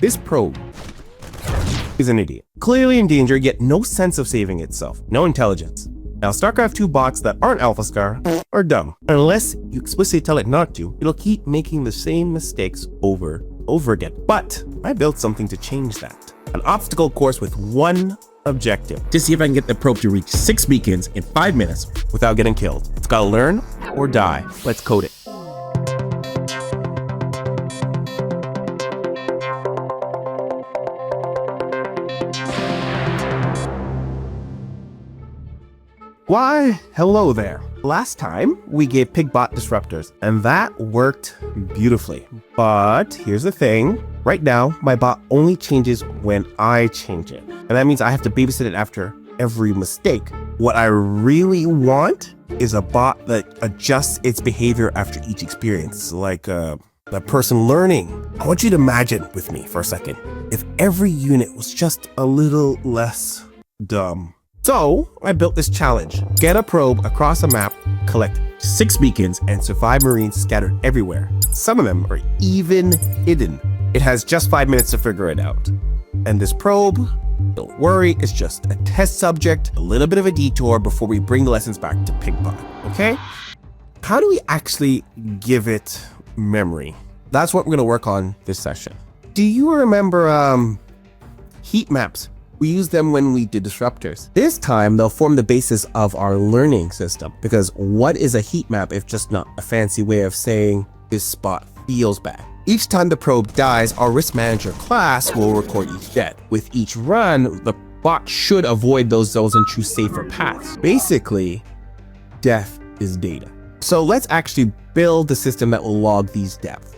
This probe is an idiot. Clearly in danger, yet no sense of saving itself. No intelligence. Now, StarCraft II bots that aren't AlphaScar are dumb. Unless you explicitly tell it not to, it'll keep making the same mistakes over and over again. But I built something to change that. An obstacle course with one objective. To see if I can get the probe to reach 6 beacons in 5 minutes without getting killed. It's gotta learn or die. Let's code it. Why, hello there. Last time, we gave Pigbot disruptors, and that worked beautifully. But here's the thing. Right now, my bot only changes when I change it. And that means I have to babysit it after every mistake. What I really want is a bot that adjusts its behavior after each experience, like a person learning. I want you to imagine with me for a second, if every unit was just a little less dumb. So I built this challenge. Get a probe across a map, collect 6 beacons, and survive Marines scattered everywhere. Some of them are even hidden. It has just 5 minutes to figure it out. And this probe, don't worry, it's just a test subject, a little bit of a detour before we bring the lessons back to Pigbot, okay? How do we actually give it memory? That's what we're gonna work on this session. Do you remember heat maps? We use them when we did disruptors. This time, they'll form the basis of our learning system, because what is a heat map if just not a fancy way of saying this spot feels bad? Each time the probe dies, our risk manager class will record each death. With each run, the bot should avoid those zones and choose safer paths. Basically, death is data. So let's actually build the system that will log these deaths.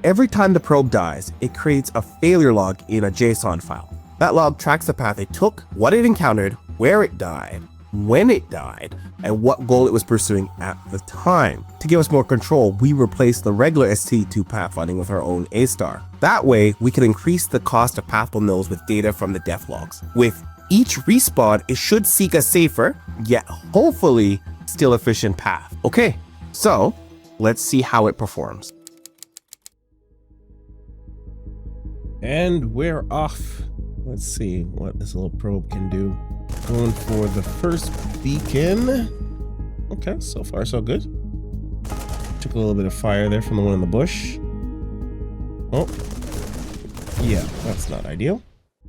Every time the probe dies, it creates a failure log in a JSON file. That log tracks the path it took, what it encountered, where it died, when it died, and what goal it was pursuing at the time. To give us more control, we replaced the regular ST2 pathfinding with our own A-star. That way, we can increase the cost of pathful nodes with data from the def logs. With each respawn, it should seek a safer, yet hopefully still efficient path. Okay, so let's see how it performs. And we're off. Let's see what this little probe can do. Going for the first beacon. Okay, so far so good. Took a little bit of fire there from the one in the bush. Oh, yeah, that's not ideal.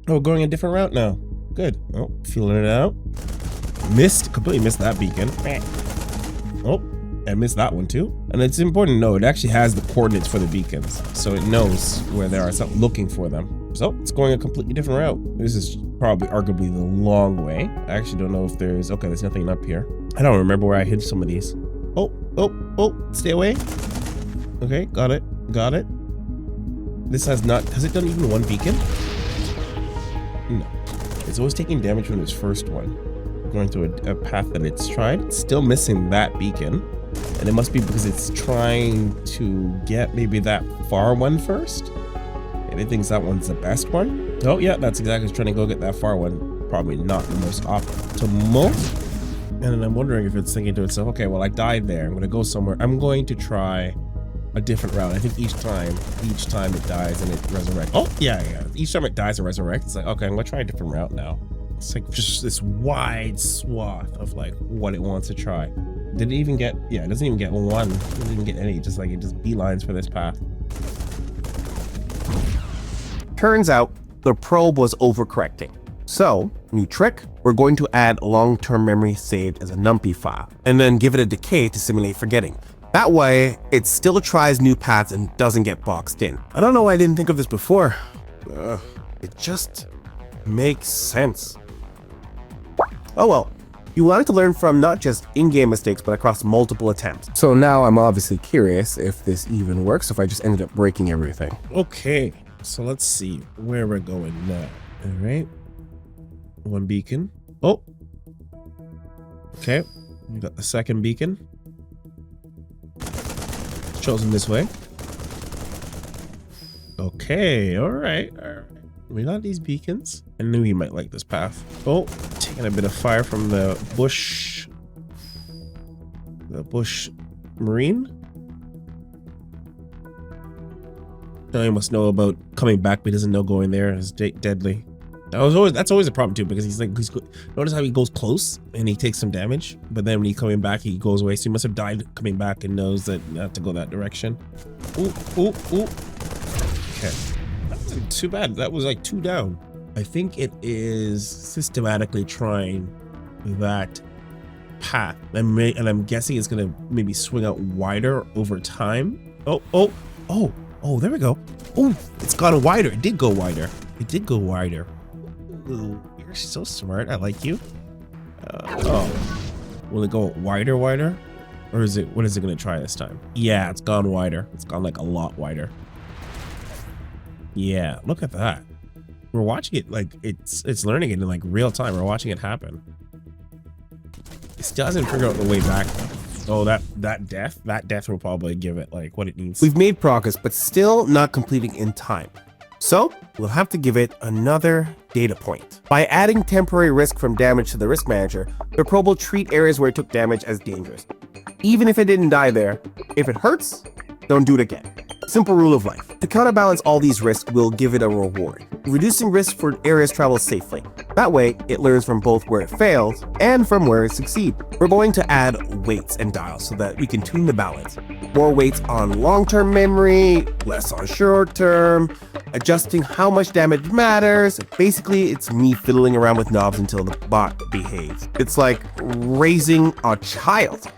Oh, going a different route now. Good. Oh, feeling it out. Completely missed that beacon. Oh, I missed that one too. And it's important to know it actually has the coordinates for the beacons, so it knows where they are. It's not looking for them. So it's going a completely different route. This is probably arguably the long way. I actually don't know if there's, okay, there's nothing up here. I don't remember where I hid some of these. Oh, stay away. Okay, got it. This has it done even one beacon? No. It's always taking damage from its first one. Going through a path that it's tried. It's still missing that beacon. And it must be because it's trying to get maybe that far one first. And it thinks that one's the best one. Oh yeah, that's exactly, it's trying to go get that far one. Probably not the most optimal. And then I'm wondering if it's thinking to itself, okay, well, I died there. I'm going to go somewhere. I'm going to try a different route. I think each time it dies and it resurrects. Oh yeah. Each time it dies and resurrects, it's like, okay, I'm going to try a different route now. It's like just this wide swath of like what it wants to try. Did it even get, yeah, it doesn't even get one. It doesn't even get any, it just beelines for this path. Turns out the probe was overcorrecting. So, new trick, we're going to add long-term memory saved as a numpy file, and then give it a decay to simulate forgetting. That way, it still tries new paths and doesn't get boxed in. I don't know why I didn't think of this before. It just makes sense. Oh well, you wanted to learn from not just in-game mistakes, but across multiple attempts. So now I'm obviously curious if this even works, if I just ended up breaking everything. Okay, so let's see where we're going now. All right, one beacon. Oh, okay, we got the second beacon. Chosen this way. Okay, all right. We got these beacons. I knew he might like this path. Oh, take And a bit of fire from the bush marine. Now he must know about coming back, but he doesn't know going there is deadly. That's always a problem too, because notice how he goes close and he takes some damage, but then when he's coming back, he goes away. So he must have died coming back and knows that not to go that direction. Ooh. Okay, that wasn't too bad. That was like 2 down. I think it is systematically trying that path, and I'm guessing it's gonna maybe swing out wider over time. Oh, there we go. Oh, it's gone wider. It did go wider. Ooh, you're so smart. I like you. Will it go wider, or what is it gonna try this time? Yeah, it's gone wider. It's gone like a lot wider. Yeah, look at that. We're watching it like it's learning it in like real time. We're watching it happen. It still hasn't figured out the way back. Oh, that death will probably give it like what it needs. We've made progress, but still not completing in time. So we'll have to give it another data point. By adding temporary risk from damage to the risk manager, the probe will treat areas where it took damage as dangerous. Even if it didn't die there, if it hurts, don't do it again. Simple rule of life. To counterbalance all these risks, we'll give it a reward, reducing risk for areas traveled safely. That way, it learns from both where it failed and from where it succeeds. We're going to add weights and dials so that we can tune the balance. More weights on long-term memory, less on short-term, adjusting how much damage matters. Basically, it's me fiddling around with knobs until the bot behaves. It's like raising a child.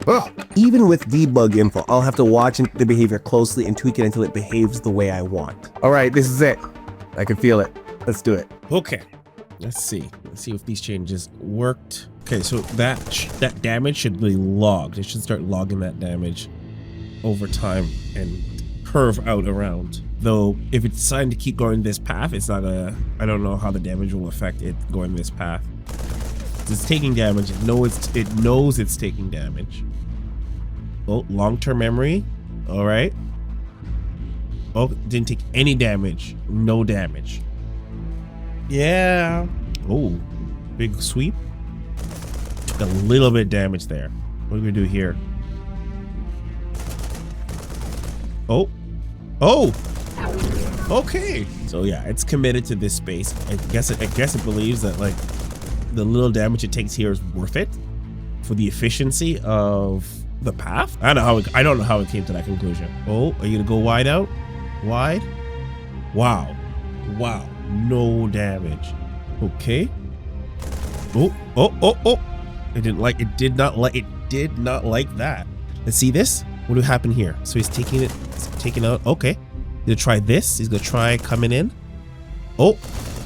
Ugh. Even with debug info, I'll have to watch the behavior closely and tweak it until it behaves the way I want. All right, this is it. I can feel it. Let's do it. Okay, let's see if these changes worked. Okay, so that damage should be logged. It should start logging that damage over time and curve out around. Though if it's deciding to keep going this path, it's not I don't know how the damage will affect it going this path. It's taking damage. It knows it's taking damage. Oh, long-term memory. All right. Oh, didn't take any damage. No damage. Yeah. Oh, big sweep. Took a little bit of damage there. What are we gonna do here? Oh. Okay. So yeah, it's committed to this space. I guess it believes that like the little damage it takes here is worth it for the efficiency of the path. I don't know how it came to that conclusion. Oh, are you gonna go wide out? Wide? Wow. No damage. Okay. Oh. It did not like that. Let's see this. What will happen here? So he's taking out. Okay. He's gonna try this. He's gonna try coming in. Oh,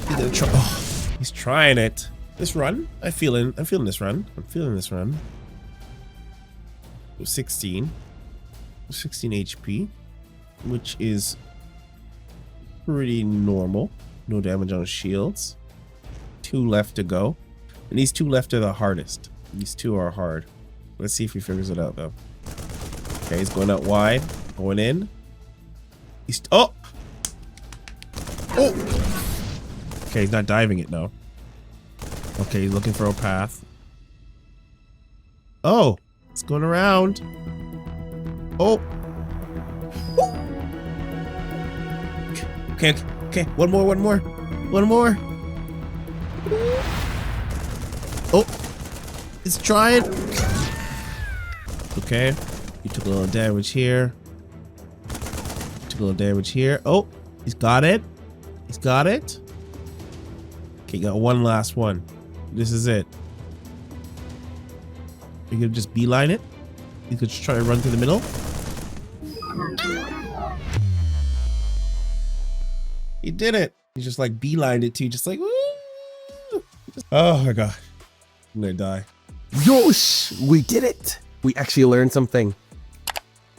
he's gonna try. Oh, he's trying it. This run, I'm feeling this run. 16 HP, which is pretty normal. No damage on shields. 2 left to go. And these 2 left are the hardest. These 2 are hard. Let's see if he figures it out though. Okay, he's going out wide, going in. Oh! Okay, he's not diving it now. Okay, he's looking for a path. Oh, it's going around. Oh. Okay. One more. Oh, it's trying. Okay, you took a little damage here. Oh, he's got it. Okay, got one last one. This is it. Are you gonna just beeline it? You could just try to run through the middle. He did it. He just like beelined it too, just like, woo! Oh my god. I'm gonna die. Yosh! We did it! We actually learned something.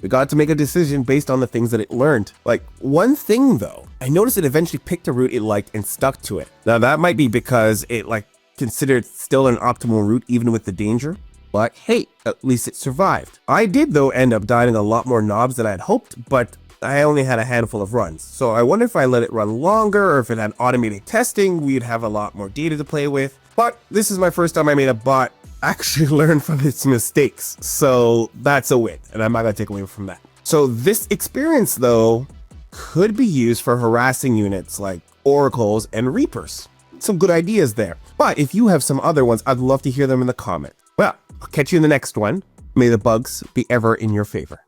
We got to make a decision based on the things that it learned. Like, one thing though, I noticed it eventually picked a route it liked and stuck to it. Now that might be because it like considered still an optimal route even with the danger. But hey, at least it survived. I did though end up dying a lot more knobs than I had hoped, but I only had a handful of runs. So I wonder if I let it run longer or if it had automated testing, we'd have a lot more data to play with. But this is my first time I made a bot actually learn from its mistakes. So that's a win, and I'm not gonna take away from that. So this experience though could be used for harassing units like oracles and reapers. Some good ideas there. But if you have some other ones, I'd love to hear them in the comments. Well, I'll catch you in the next one. May the bugs be ever in your favor.